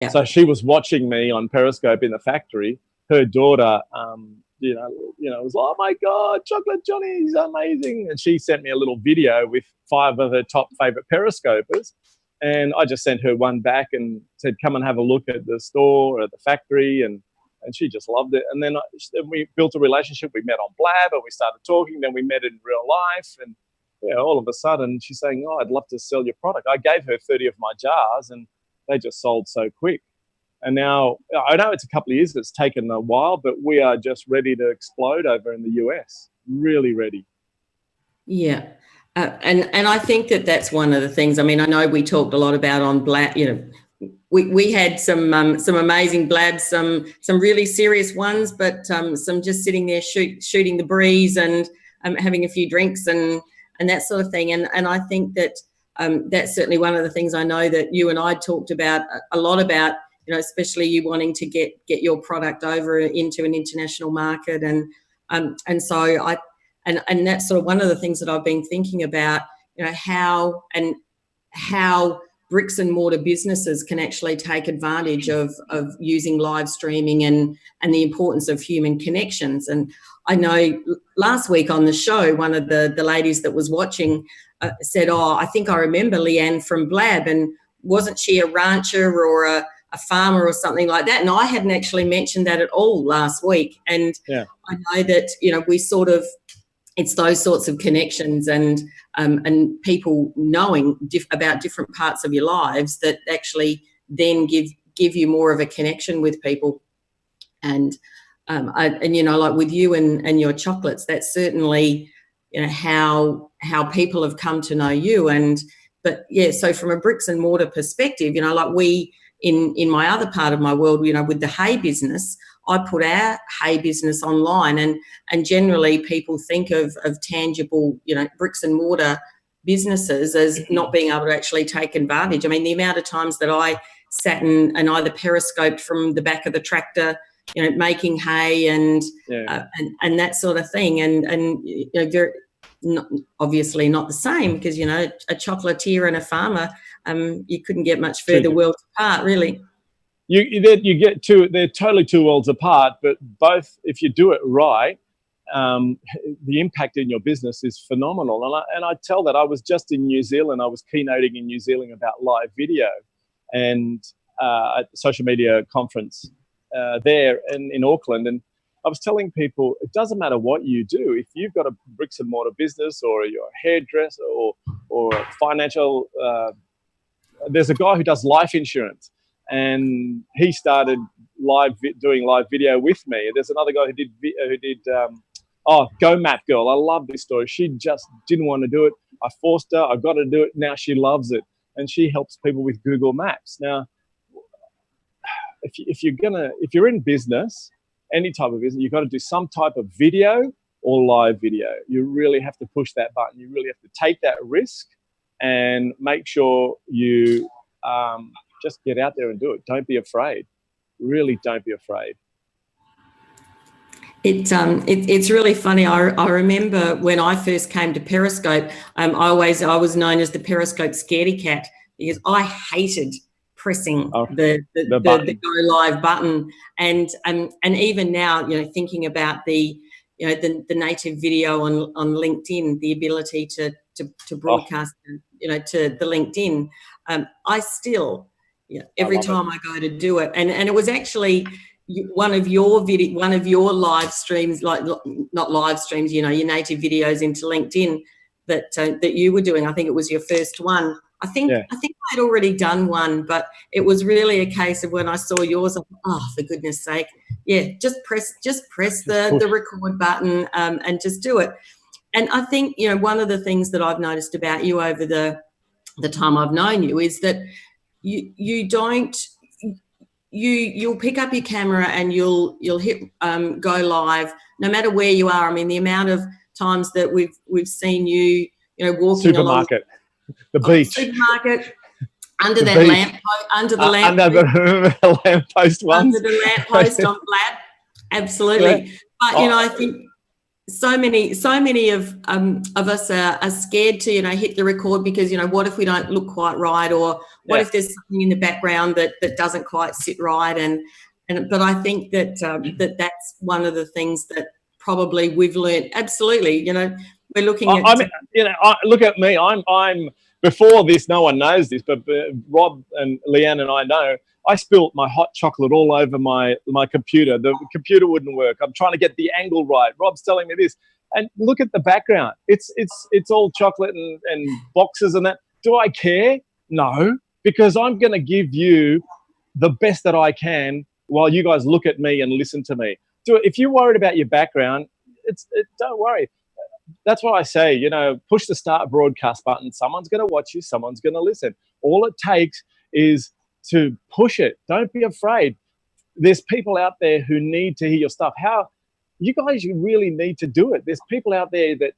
Yeah. So she was watching me on Periscope in the factory. Her daughter, was like, oh my God, Chocolate Johnny, he's amazing. And she sent me a little video with 5 of her top favorite Periscopers. And I just sent her one back and said, come and have a look at the store or at the factory. And she just loved it. And then we built a relationship. We met on Blab and we started talking. Then we met in real life. And all of a sudden she's saying, oh, I'd love to sell your product. I gave her 30 of my jars and they just sold so quick. And now, I know it's a couple of years, it's taken a while, but we are just ready to explode over in the US. Really ready. Yeah. And I think that that's one of the things. I mean, I know we talked a lot about on Blab, we had some amazing blabs, some really serious ones, but some just sitting there shooting the breeze and having a few drinks and that sort of thing. And I think that that's certainly one of the things I know that you and I talked about a lot about, especially you wanting to get your product over into an international market. And so and that's sort of one of the things that I've been thinking about, how bricks and mortar businesses can actually take advantage of using live streaming and the importance of human connections. And I know last week on the show, one of the ladies that was watching said, oh, I think I remember Leanne from Blab, and wasn't she a rancher or a farmer or something like that? And I hadn't actually mentioned that at all last week. And yeah. I know that, we sort of, it's those sorts of connections and people knowing about different parts of your lives that actually then give you more of a connection with people. And like with you and your chocolates, that's certainly how people have come to know you. But yeah, so from a bricks and mortar perspective, like we in my other part of my world, with the hay business, I put our hay business online, and generally people think of tangible, bricks and mortar businesses as not being able to actually take advantage. I mean, the amount of times that I sat and either periscoped from the back of the tractor, making hay and that sort of thing, and very, obviously not the same, because a chocolatier and a farmer, you couldn't get much further worlds apart, really. You get they're totally two worlds apart, but both, if you do it right, the impact in your business is phenomenal. And I tell that I was just in New Zealand. I was keynoting in New Zealand about live video and at the social media conference there in Auckland. And I was telling people, it doesn't matter what you do. If you've got a bricks and mortar business or you're a hairdresser or financial, there's a guy who does life insurance. And he started doing live video with me. There's another guy who did Go Map Girl. I love this story. She just didn't want to do it. I forced her. I got her to do it. Now she loves it, and she helps people with Google Maps. Now, if you're in business, any type of business, you've got to do some type of video or live video. You really have to push that button. You really have to take that risk and make sure you just get out there and do it. Don't be afraid. Really, don't be afraid. It's really funny. I remember when I first came to Periscope, I was known as the Periscope scaredy cat, because I hated pressing the go live button, and even now, thinking about the native video on LinkedIn, the ability to broadcast, to the LinkedIn, I still. Every time I go to do it, and it was actually one of your live streams, like not live streams, your native videos into LinkedIn that you were doing. I think it was your first one. I think I'd already done one, but it was really a case of when I saw yours, I thought, oh, for goodness sake, just press the record button and just do it. And I think one of the things that I've noticed about you over the time I've known you is that you'll pick up your camera and you'll hit go live no matter where you are. I mean, the amount of times that we've seen you walking supermarket, the beach, supermarket, under the lamppost once, under the lamppost on Blab, absolutely. But I think so many of us are scared to, hit the record because, what if we don't look quite right, or what if there's something in the background that doesn't quite sit right, but I think that that's one of the things that probably we've learned. Absolutely, we're looking at. Look at me. I'm before this. No one knows this, but Rob and Leanne and I know. I spilt my hot chocolate all over my computer. The computer wouldn't work. I'm trying to get the angle right. Rob's telling me this, and look at the background. It's all chocolate and boxes and that. Do I care? No, because I'm going to give you the best that I can while you guys look at me and listen to me. If you're worried about your background, don't worry. That's what I say, push the start broadcast button. Someone's going to watch you. Someone's going to listen. All it takes is to push it. Don't be afraid. There's people out there who need to hear your stuff. You guys, you really need to do it. There's people out there that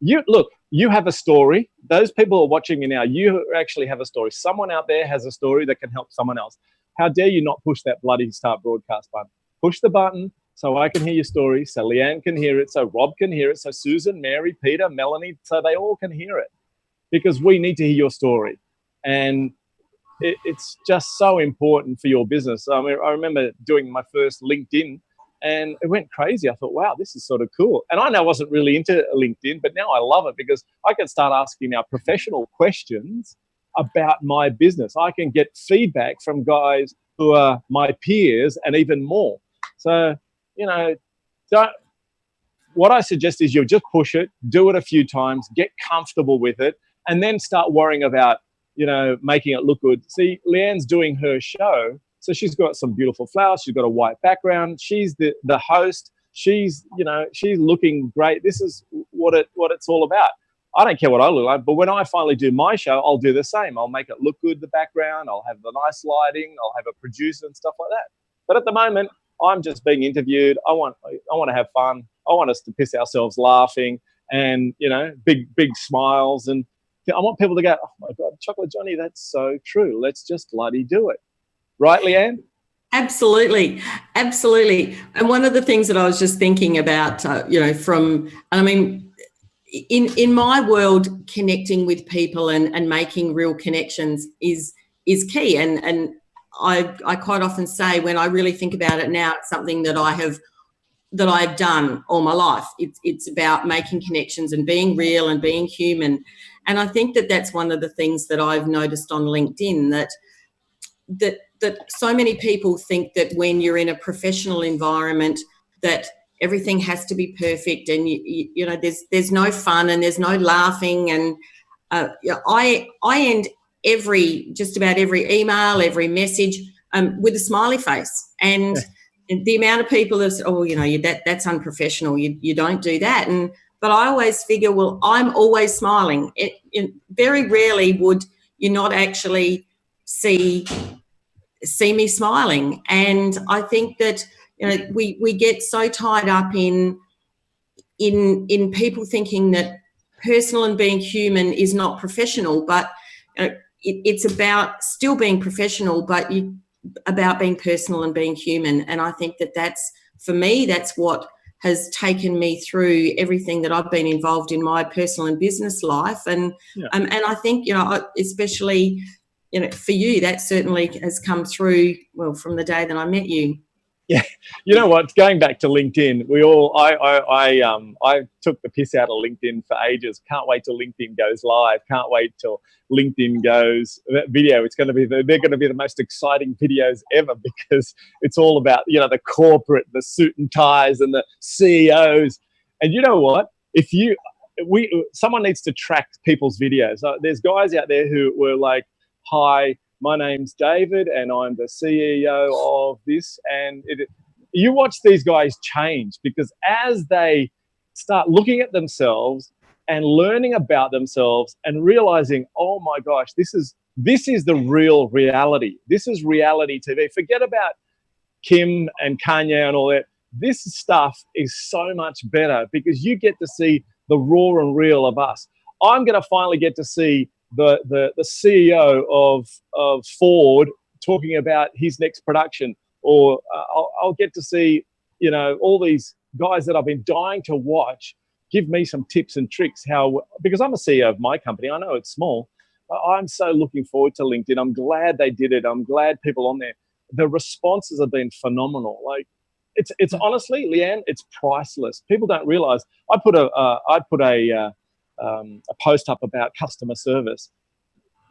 you have a story. Those people are watching me now. You actually have a story. Someone out there has a story that can help someone else. How dare you not push that bloody start broadcast button? Push the button so I can hear your story, so Leanne can hear it, so Rob can hear it, so Susan, Mary, Peter, Melanie, so they all can hear it, because we need to hear your story. And it's just so important for your business. I remember doing my first LinkedIn and it went crazy. I thought, wow, this is sort of cool. And I know I wasn't really into LinkedIn, but now I love it because I can start asking now professional questions about my business. I can get feedback from guys who are my peers and even more. So, what I suggest is you just push it, do it a few times, get comfortable with it, and then start worrying about, making it look good. See, Leanne's doing her show, so she's got some beautiful flowers. She's got a white background. She's the host. She's looking great. This is what it's all about. I don't care what I look like, but when I finally do my show, I'll do the same. I'll make it look good, the background. I'll have the nice lighting. I'll have a producer and stuff like that. But at the moment, I'm just being interviewed. I want to have fun. I want us to piss ourselves laughing and, big smiles. And I want people to go, oh, my God, Chocolate Johnny, that's so true. Let's just bloody do it. Right, Leanne? Absolutely. Absolutely. And one of the things that I was just thinking about, in my world, connecting with people and making real connections is key. And I quite often say, when I really think about it now, it's something that I've done all my life. It's about making connections and being real and being human. And I think that that's one of the things that I've noticed on LinkedIn, that so many people think that when you're in a professional environment that everything has to be perfect, and there's no fun and there's no laughing. And I end just about every email, every message with a smiley face. And the amount of people that say, oh, that's unprofessional. You don't do that. But I always figure, well, I'm always smiling. Very rarely would you not actually see me smiling. And I think that we get so tied up in people thinking that personal and being human is not professional, but it's about still being professional, but about being personal and being human. And I think that's, for me, that's what has taken me through everything that I've been involved in my personal and business life. And I think, especially, for you, that certainly has come through, well, from the day that I met you. Yeah, you know what? Going back to LinkedIn, I took the piss out of LinkedIn for ages. Can't wait till LinkedIn goes live. Can't wait till LinkedIn goes video. They're going to be the most exciting videos ever, because it's all about the corporate, the suit and ties, and the CEOs. And you know what? Someone needs to track people's videos. There's guys out there who were like, hi, my name's David and I'm the CEO of this. And you watch these guys change, because as they start looking at themselves and learning about themselves and realizing, oh my gosh, this is the real reality. This is reality TV. Forget about Kim and Kanye and all that. This stuff is so much better, because you get to see the raw and real of us. I'm going to finally get to see the CEO of Ford talking about his next production, or I'll get to see all these guys that I've been dying to watch give me some tips and tricks because I'm a CEO of my company. I know it's small. I'm so looking forward to LinkedIn. I'm glad they did it. I'm glad people on there. The responses have been phenomenal. Like, it's honestly, Leanne, it's priceless. People don't realize. I put a post up about customer service.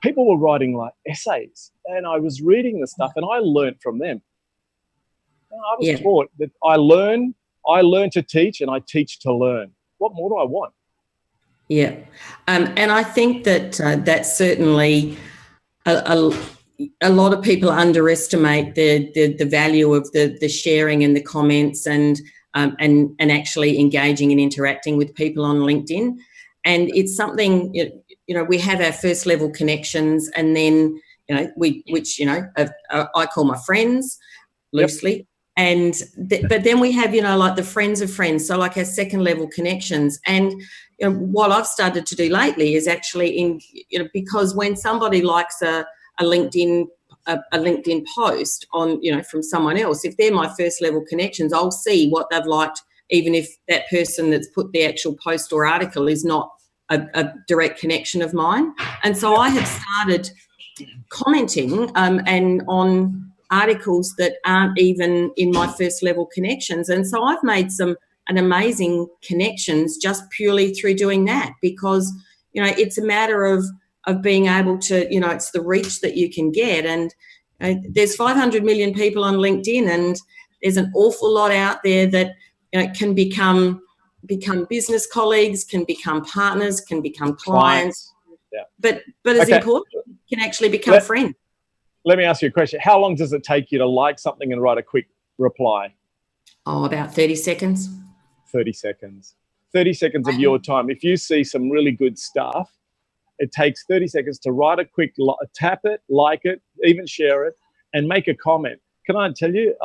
People were writing like essays, and I was reading the stuff, and I learned from them. I was taught that I learn to teach, and I teach to learn. What more do I want? Yeah, and I think that that's certainly a lot of people underestimate the value of the sharing and the comments and actually engaging and interacting with people on LinkedIn. And it's something, we have our first level connections, and then which I call my friends loosely. Yep. And but then we have like the friends of friends, so like our second level connections. And what I've started to do lately is actually because when somebody likes a LinkedIn post on from someone else, if they're my first level connections, I'll see what they've liked, even if that person that's put the actual post or article is not a direct connection of mine. And so I have started commenting and on articles that aren't even in my first level connections. And so I've made an amazing connections just purely through doing that, because it's a matter of being able to, it's the reach that you can get. And there's 500 million people on LinkedIn, and there's an awful lot out there that can become business colleagues, can become partners, can become clients. Yeah. But as important, can actually become friends. Let me ask you a question. How long does it take you to like something and write a quick reply? Oh, about 30 seconds. 30 seconds. 30 seconds of your time. If you see some really good stuff, it takes 30 seconds to write a quick, tap it, like it, even share it, and make a comment. Can I tell you,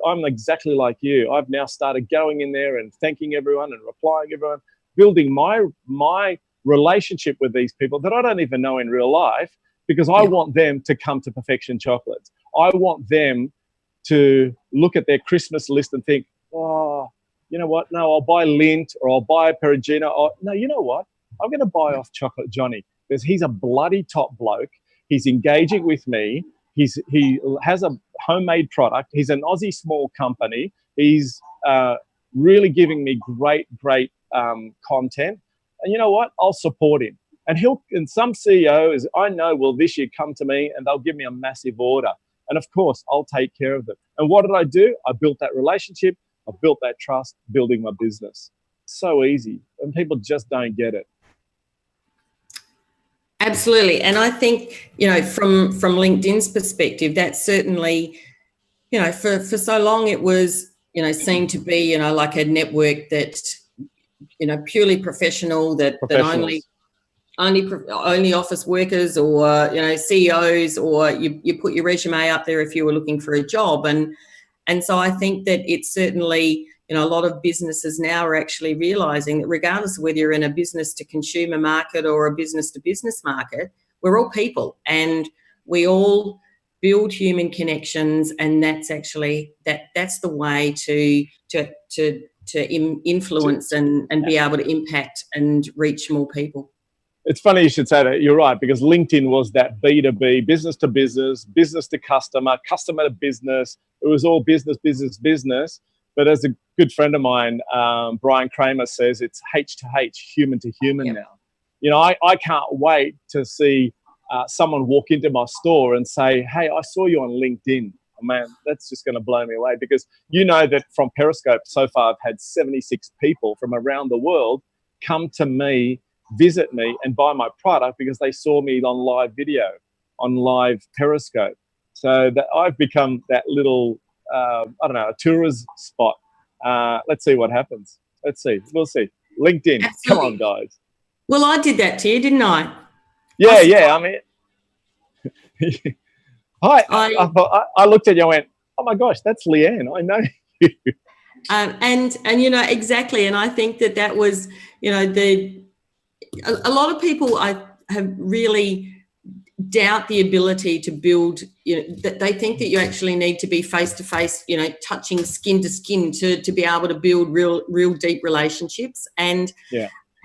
I'm exactly like you. I've now started going in there and thanking everyone and replying everyone, building my relationship with these people that I don't even know in real life, because I want them to come to Perfection Chocolates. I want them to look at their Christmas list and think, oh, you know what? No, I'll buy Lindt, or I'll buy a Perugina. No, you know what? I'm going to buy off Chocolate Johnny, because he's a bloody top bloke. He's engaging with me. He has a homemade product. He's an Aussie small company. He's really giving me great content. And you know what? I'll support him. And some CEOs I know will this year come to me and they'll give me a massive order. And of course, I'll take care of them. And what did I do? I built that relationship. I built that trust, building my business. So easy. And people just don't get it. Absolutely. And I think, from LinkedIn's perspective, that's certainly, for so long it was, seen to be, like a network that, purely professional, that only office workers or, CEOs, or you put your resume up there if you were looking for a job. And so I think that it's certainly, a lot of businesses now are actually realising that regardless of whether you're in a business to consumer market or a business to business market, we're all people and we all build human connections, and that's actually that's the way to influence and be able to impact and reach more people. It's funny you should say that. You're right, because LinkedIn was that B2B, business to business, business to customer, customer to business. It was all business. But as a good friend of mine, Brian Kramer, says, it's H to H, human to human now. I can't wait to see someone walk into my store and say, hey, I saw you on LinkedIn. Oh, man, that's just going to blow me away, because that from Periscope so far I've had 76 people from around the world come to me, visit me and buy my product because they saw me on live video, on live Periscope. So that I've become that little, a tourist spot. Let's see what happens. Let's see. We'll see. LinkedIn. Absolutely. Come on, guys. Well, I did that to you, didn't I? Yeah. I mean, I looked at you and went, oh my gosh, that's Leanne. I know you. And exactly. And I think that was, a lot of people I have really doubt the ability to build, that they think that you actually need to be face to face, touching skin to skin to be able to build real deep relationships. And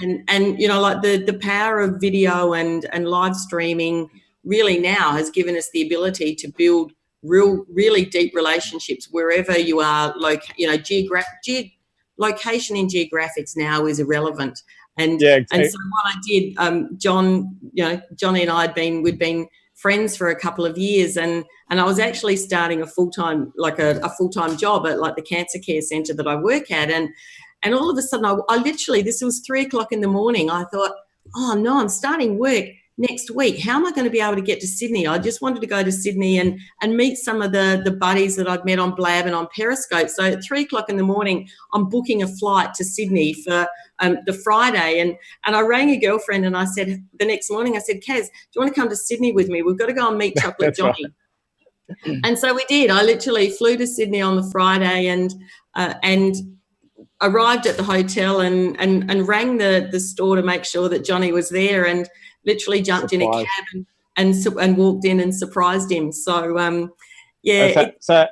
like the power of video and live streaming really now has given us the ability to build really deep relationships wherever you are. Location in geographics now is irrelevant. And so what I did, Johnny and we'd been friends for a couple of years, and I was actually starting a full-time job at like the cancer care centre that I work at, and all of a sudden I literally, this was 3:00 in the morning, I thought, oh no, I'm starting work next week. How am I going to be able to get to Sydney? I just wanted to go to Sydney and meet some of the buddies that I'd met on Blab and on Periscope. So at 3:00 in the morning, I'm booking a flight to Sydney for the Friday. And I rang a girlfriend and I said, the next morning, I said, Kaz, do you want to come to Sydney with me? We've got to go and meet Chocolate Johnny. Right. And so we did. I literally flew to Sydney on the Friday and arrived at the hotel and rang the store to make sure that Johnny was there, and literally jumped in a cab and walked in and surprised him. So, So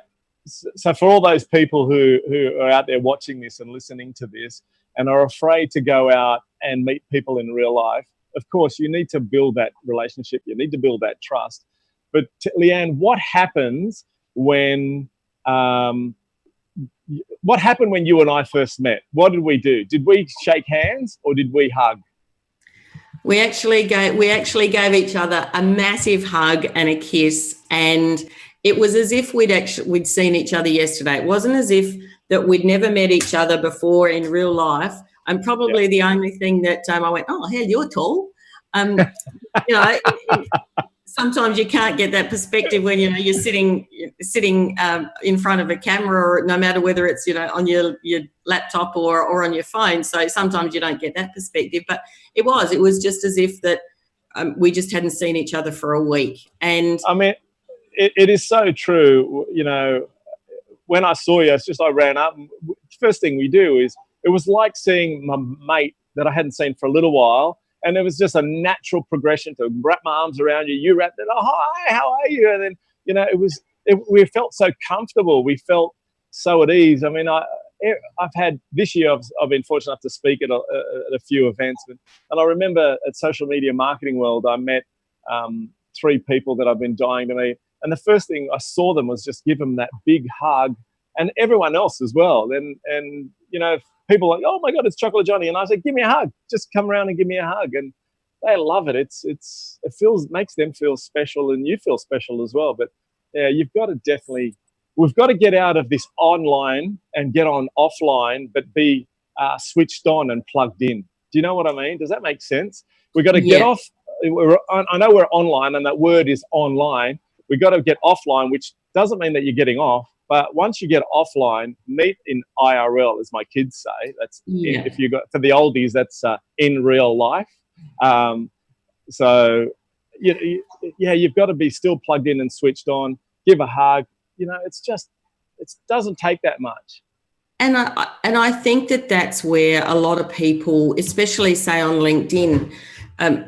for all those people who are out there watching this and listening to this and are afraid to go out and meet people in real life, of course, you need to build that relationship. You need to build that trust. But Leanne, what happens when you and I first met? What did we do? Did we shake hands or did we hug? We actually gave each other a massive hug and a kiss, and it was as if we'd seen each other yesterday. It wasn't as if that we'd never met each other before in real life. And probably the only thing that I went, oh, hell, you're tall. Sometimes you can't get that perspective when you're sitting in front of a camera, or no matter whether it's on your laptop or on your phone. So sometimes you don't get that perspective. But it was just as if that we just hadn't seen each other for a week. And I mean, it is so true. When I saw you, I ran up. First thing we do is, it was like seeing my mate that I hadn't seen for a little while. And it was just a natural progression to wrap my arms around you. You wrapped it. Oh, hi, how are you? And then, we felt so comfortable. We felt so at ease. I mean, I've had this year, I've been fortunate enough to speak at a few events. And I remember at Social Media Marketing World, I met 3 people that I've been dying to meet. And the first thing I saw them was just give them that big hug, and everyone else as well. And people are like, oh my God, it's Chocolate Johnny. And I said, give me a hug. Just come around and give me a hug. And they love it. It makes them feel special, and you feel special as well. But yeah, we've got to get out of this online and get on offline, but be switched on and plugged in. Do you know what I mean? Does that make sense? We've got to get off. I know we're online, and that word is online. We've got to get offline, which doesn't mean that you're getting off. But once you get offline, meet in IRL, as my kids say. That's if you got, for the oldies, that's in real life. So you've got to be still plugged in and switched on. Give a hug. It doesn't take that much. And I think that's where a lot of people, especially say on LinkedIn,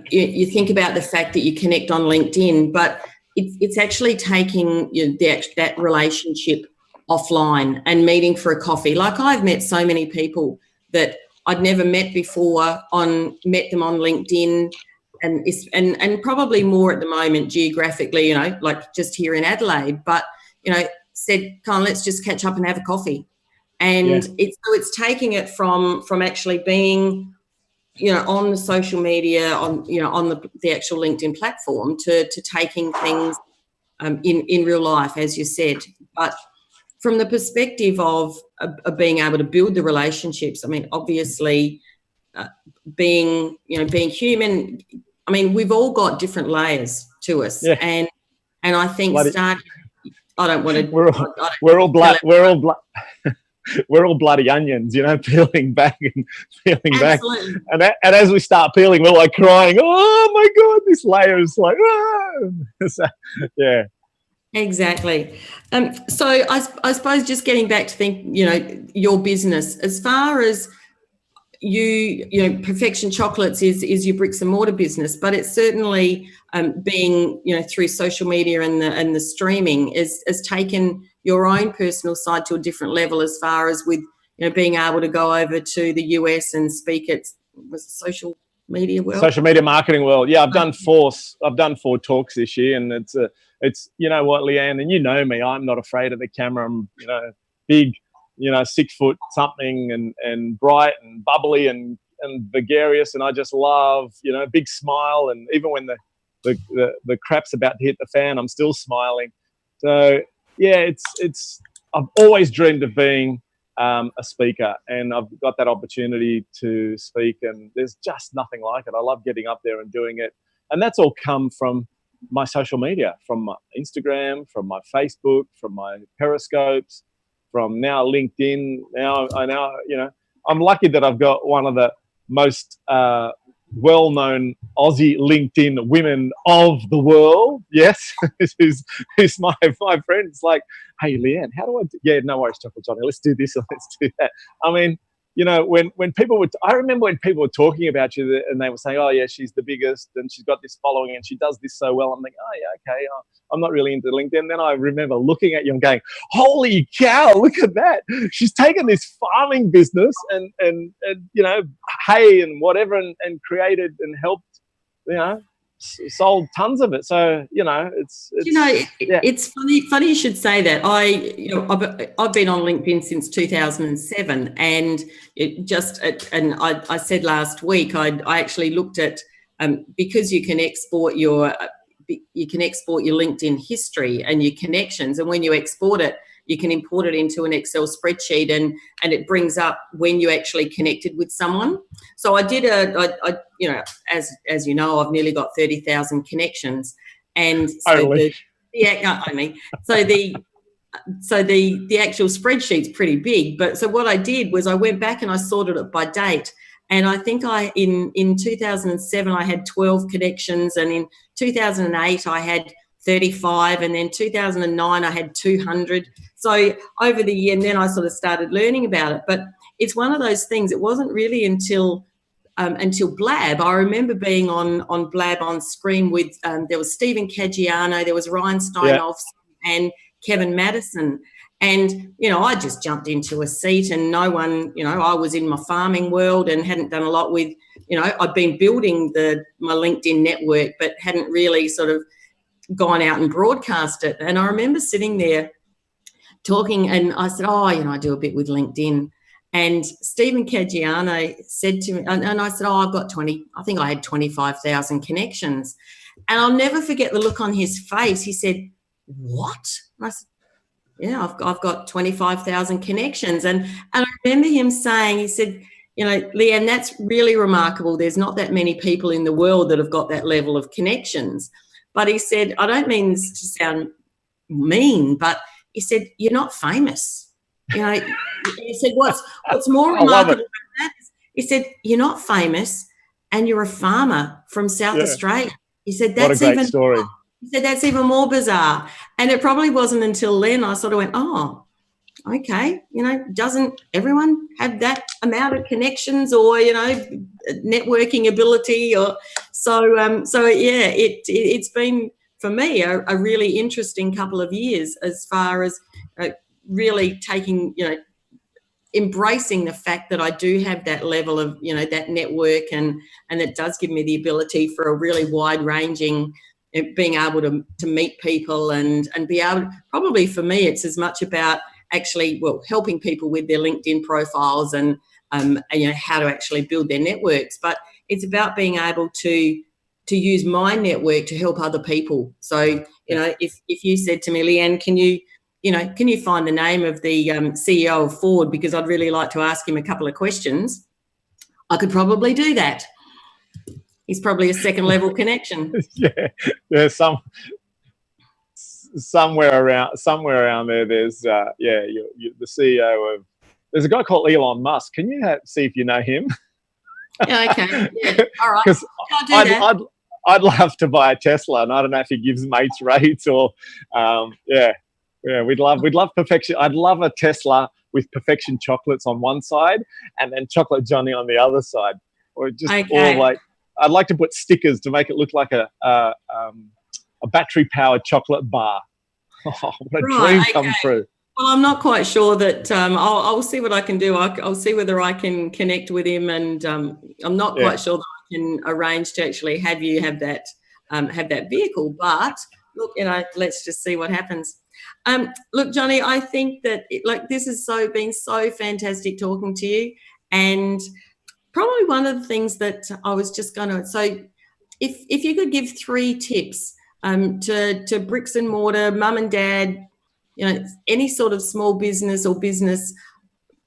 you think about the fact that you connect on LinkedIn, but it's actually taking that relationship offline and meeting for a coffee. Like, I've met so many people that I'd never met before, met them on LinkedIn, and probably more at the moment geographically, like just here in Adelaide, but said, come on, let's just catch up and have a coffee. And it's taking it from actually being on the social media, on the actual LinkedIn platform, to taking things in real life, as you said. But from the perspective of being able to build the relationships, I mean, obviously, being human, I mean, we've all got different layers to us, and I think I don't want to. We're all bloody onions, peeling back and peeling Absolutely. back. And as we start peeling, we're like crying, oh my God, this layer is like, So, yeah. Exactly. So I suppose just getting back to think, your business, as far as Perfection Chocolates is your bricks and mortar business, but it's certainly being, through social media and the streaming has taken your own personal side to a different level, as far as with, being able to go over to the US and speak at social media world. Social media marketing world. Yeah, I've done four talks this year, and it's you know what, Leanne, and you know me, I'm not afraid of the camera. I'm big, 6 foot something, and bright and bubbly and gregarious, and I just love big smile, and even when the crap's about to hit the fan, I'm still smiling. So yeah, it's I've always dreamed of being a speaker, and I've got that opportunity to speak, and there's just nothing like it. I love getting up there and doing it, and that's all come from my social media, from my Instagram, from my Facebook, from my Periscopes, from now LinkedIn. I'm lucky that I've got one of the most well-known Aussie LinkedIn women of the world. Yes, who's my friend. It's like, hey, Leanne, how do I do? Yeah, no worries, Chocolate Johnny. Let's do this or let's do that. I mean, when people would, I remember when people were talking about you and they were saying, oh yeah, she's the biggest and she's got this following and she does this so well. I'm like, oh yeah, okay. I'm not really into LinkedIn. Then I remember looking at you and going, holy cow, look at that. She's taken this farming business and hay and whatever and created and helped, sold tons of it. So it's funny you should say that. I've been on LinkedIn since 2007, and I said last week I actually looked at because you can export your LinkedIn history and your connections, and when you export it, you can import it into an Excel spreadsheet, and it brings up when you actually connected with someone. So I did as you know, I've nearly got 30,000 connections, and so the actual spreadsheet's pretty big. But so what I did was I went back and I sorted it by date. And I think in 2007 I had 12 connections, and in 2008 I had 35, and then 2009 I had 200. So over the year, and then I sort of started learning about it. But it's one of those things. It wasn't really until Blab. I remember being on Blab on screen with there was Stephen Caggiano, there was Ryan Steinhoff, and Kevin Madison. And, I just jumped into a seat, and no one, I was in my farming world and hadn't done a lot with, I'd been building my LinkedIn network, but hadn't really sort of gone out and broadcast it. And I remember sitting there talking, and I said, I do a bit with LinkedIn. And Stephen Caggiano said to me, and I said, I've got I think I had 25,000 connections. And I'll never forget the look on his face. He said, what? And I said, yeah, I've got 25,000 connections. And I remember him saying, he said, Leanne, that's really remarkable. There's not that many people in the world that have got that level of connections. But he said, I don't mean this to sound mean, but he said, you're not famous. He said, what's more remarkable than that is, he said, you're not famous and you're a farmer from South Australia. He said, that's what a great story. He said, that's even more bizarre. And it probably wasn't until then I sort of went, oh, okay, doesn't everyone have that amount of connections or, networking ability? Or it's been, for me, a really interesting couple of years as far as really taking, embracing the fact that I do have that level of, that network, and it does give me the ability for a really wide-ranging, being able to meet people and be able to, probably for me, it's as much about actually, helping people with their LinkedIn profiles and how to actually build their networks. But it's about being able to use my network to help other people. So, if you said to me, Leanne, can you find the name of the CEO of Ford, because I'd really like to ask him a couple of questions, I could probably do that. He's probably a second level connection. Yeah, somewhere around there. There's the CEO of. There's a guy called Elon Musk. Can you see if you know him? Yeah, okay. Yeah. All right. Because I'd love to buy a Tesla, and I don't know if he gives mates rates or we'd love perfection. I'd love a Tesla with Perfection Chocolates on one side and then Chocolate Johnny on the other side, or just Okay. all like. I'd like to put stickers to make it look like a battery-powered chocolate bar. Oh, what a dream come true. Well, I'm not quite sure that I'll see what I can do. I'll see whether I can connect with him, and I'm not quite sure that I can arrange to actually have you have that vehicle. But look, let's just see what happens. Look, Johnny, I think that this has been so fantastic talking to you, and probably one of the things that I was just going to. So, if you could give 3 tips to bricks and mortar, mum and dad, any sort of small business or business,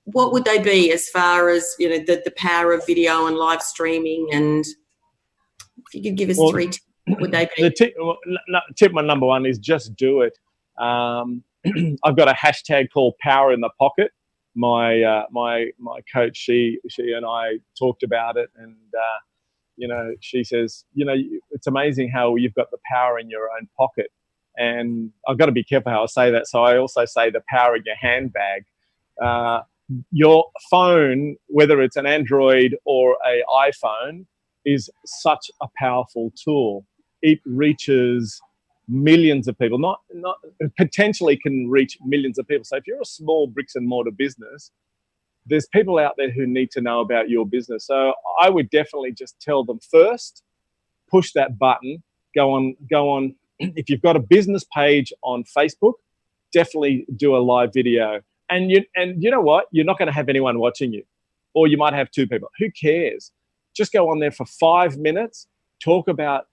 what would they be as far as, the power of video and live streaming? And if you could give us 3 tips, what would they be? Tip number 1 is just do it. I've got a hashtag called Power in the Pocket. My coach, she and I talked about it, and she says, it's amazing how you've got the power in your own pocket. And I've got to be careful how I say that. So I also say the power in your handbag. Your phone, whether it's an Android or an iPhone, is such a powerful tool. It reaches millions of people, not potentially can reach millions of people. So if you're a small bricks and mortar business, there's people out there who need to know about your business. So I would definitely just tell them first, push that button, go on. If you've got a business page on Facebook, definitely do a live video. And you know what? You're not going to have anyone watching you, or you might have 2 people. Who cares? Just go on there for 5 minutes, talk about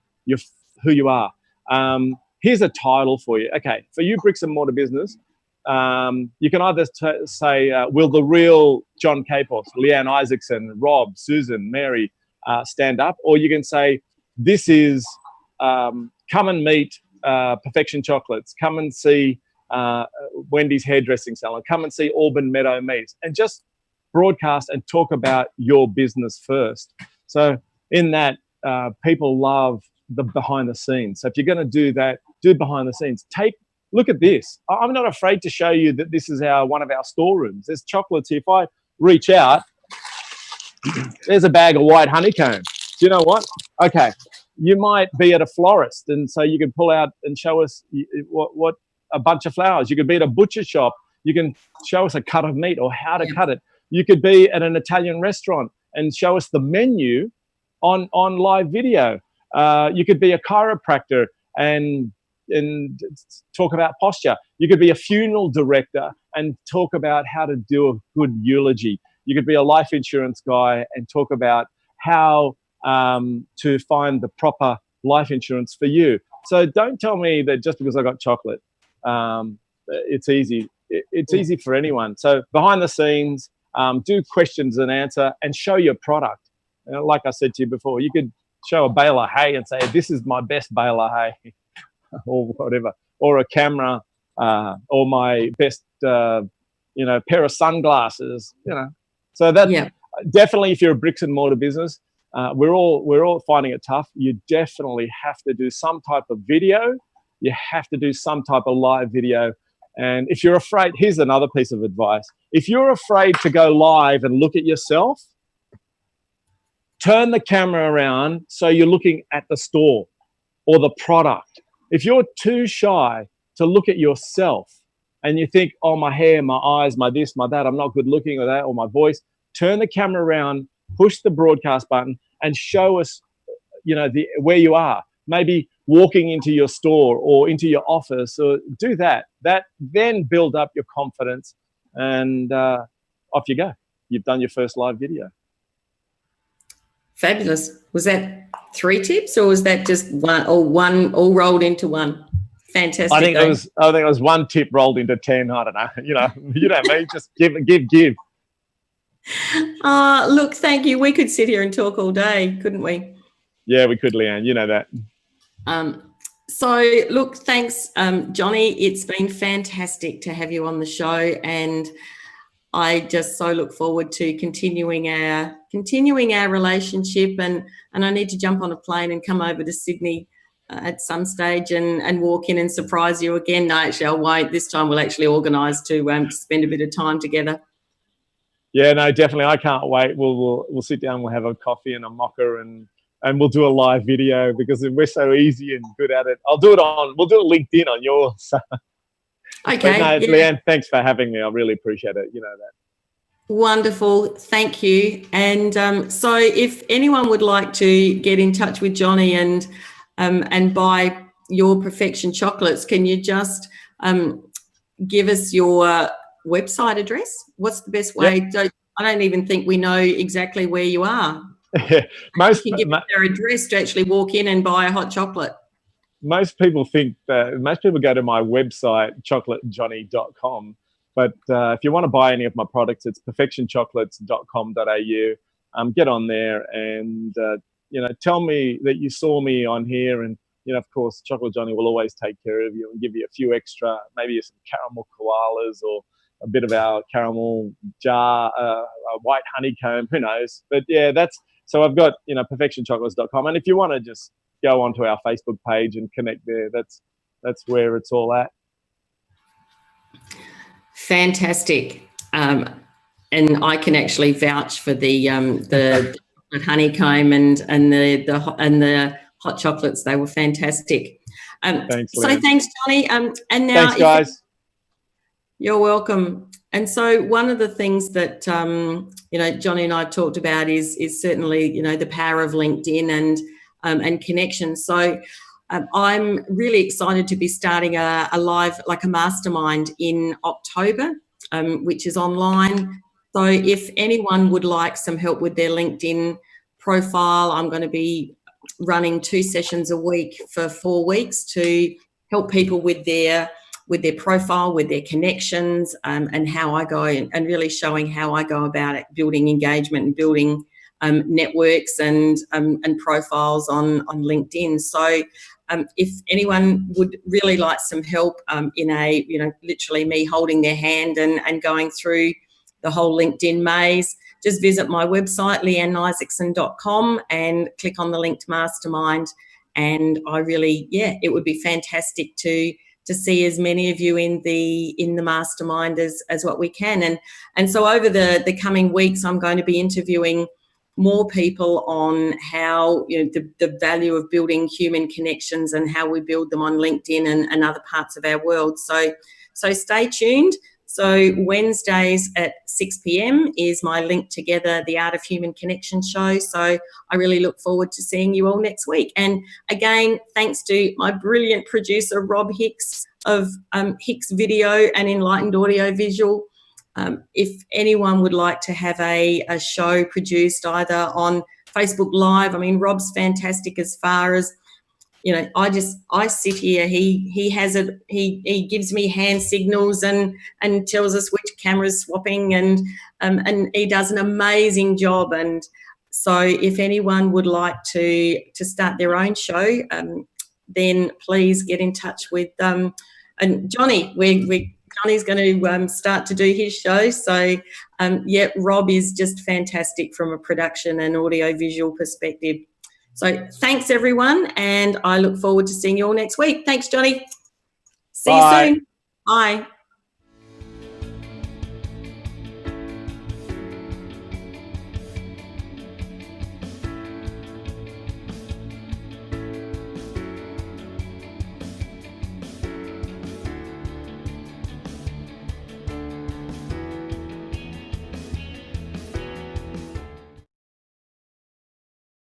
who you are. Here's a title for you. Okay, for you bricks and mortar business, you can either say, will the real John Kapos, Leanne Isaacson, Rob, Susan, Mary stand up? Or you can say, this is, come and meet Perfection Chocolates, come and see Wendy's hairdressing salon, come and see Auburn Meadow Meats, and just broadcast and talk about your business first. So in that, people love the behind the scenes. So if you're going to do that, do behind the scenes. Look at this. I'm not afraid to show you that this is one of our storerooms. There's chocolates here. If I reach out, there's a bag of white honeycomb. Do you know what? Okay, you might be at a florist, and so you can pull out and show us what a bunch of flowers. You could be at a butcher shop. You can show us a cut of meat or how to cut it. You could be at an Italian restaurant and show us the menu on live video. You could be a chiropractor and talk about posture. You could be a funeral director and talk about how to do a good eulogy. You could be a life insurance guy and talk about how to find the proper life insurance for you. So don't tell me that just because I got chocolate, it's easy. It's easy for anyone. So behind the scenes, do questions and answer, and show your product. Like I said to you before, you could show a bale of hay and say, this is my best bale of hay, or whatever, or a camera, or my best, pair of sunglasses, So that definitely, if you're a bricks and mortar business, we're all finding it tough. You definitely have to do some type of video. You have to do some type of live video. And if you're afraid, here's another piece of advice. If you're afraid to go live and look at yourself, turn the camera around so you're looking at the store or the product. If you're too shy to look at yourself and you think, oh, my hair, my eyes, my this, my that, I'm not good looking, or that, or my voice, turn the camera around, push the broadcast button, and show us, where you are. Maybe walking into your store or into your office, or do that. That then build up your confidence, and off you go. You've done your first live video. Fabulous. Was that 3 tips, or was that just one all rolled into one? Fantastic. I think it was 1 tip rolled into 10. I don't know. You know me. Just give. Look, thank you. We could sit here and talk all day, couldn't we? Yeah, we could, Leanne. You know that. So, look, thanks, Johnny. It's been fantastic to have you on the show, and I just so look forward to continuing our relationship. And I need to jump on a plane and come over to Sydney at some stage and walk in and surprise you again. No, actually, I won't. This time we'll actually organise to spend a bit of time together. Yeah, no, definitely. I can't wait. We'll sit down. We'll have a coffee and a mocha, and we'll do a live video because we're so easy and good at it. We'll do it LinkedIn on yours. Okay. But no, yeah. Leanne, thanks for having me. I really appreciate it. You know that. Wonderful. Thank you. And so if anyone would like to get in touch with Johnny and buy your Perfection chocolates, can you just give us your website address? What's the best way? Yep. I don't even think we know exactly where you are. Most you can give us their address to actually walk in and buy a hot chocolate. Most people go to my website, chocolatejohnny.com. But if you want to buy any of my products, it's perfectionchocolates.com.au. Get on there and, tell me that you saw me on here. And, of course, Chocolate Johnny will always take care of you and give you a few extra, maybe some caramel koalas or a bit of our caramel jar, a white honeycomb, who knows. But, yeah, so I've got, perfectionchocolates.com. And if you want to just go onto our Facebook page and connect there, that's where it's all at. Fantastic. And I can actually vouch for the honeycomb and the hot chocolates. They were fantastic. Thanks, so Lynn. thanks, Johnny. And now, thanks, guys. You're welcome. And so one of the things that Johnny and I talked about is certainly the power of LinkedIn and connections. So I'm really excited to be starting a live, like a mastermind in October, which is online. So if anyone would like some help with their LinkedIn profile, I'm going to be running 2 sessions a week for 4 weeks to help people with their profile, with their connections, and how I go and really showing how I go about it, building engagement and building networks and profiles on LinkedIn. So if anyone would really like some help in literally me holding their hand and going through the whole LinkedIn maze, just visit my website, leanneisakson.com, and click on the link to Mastermind. And it would be fantastic to see as many of you in the mastermind as what we can. And so over the coming weeks, I'm going to be interviewing more people on how the value of building human connections and how we build them on LinkedIn and other parts of our world. So stay tuned. So Wednesdays at 6 p.m. is my Link Together, the Art of Human Connection show. So I really look forward to seeing you all next week. And again, thanks to my brilliant producer, Rob Hicks of Hicks Video and Enlightened Audio Visual. If anyone would like to have a show produced either on Facebook Live, I mean, Rob's fantastic as far as, I sit here, he has it, he gives me hand signals and tells us which camera's swapping and he does an amazing job. And so if anyone would like to start their own show, then please get in touch with and Johnny. Johnny's going to start to do his show. So, Rob is just fantastic from a production and audio-visual perspective. So thanks, everyone, and I look forward to seeing you all next week. Thanks, Johnny. See you soon. Bye.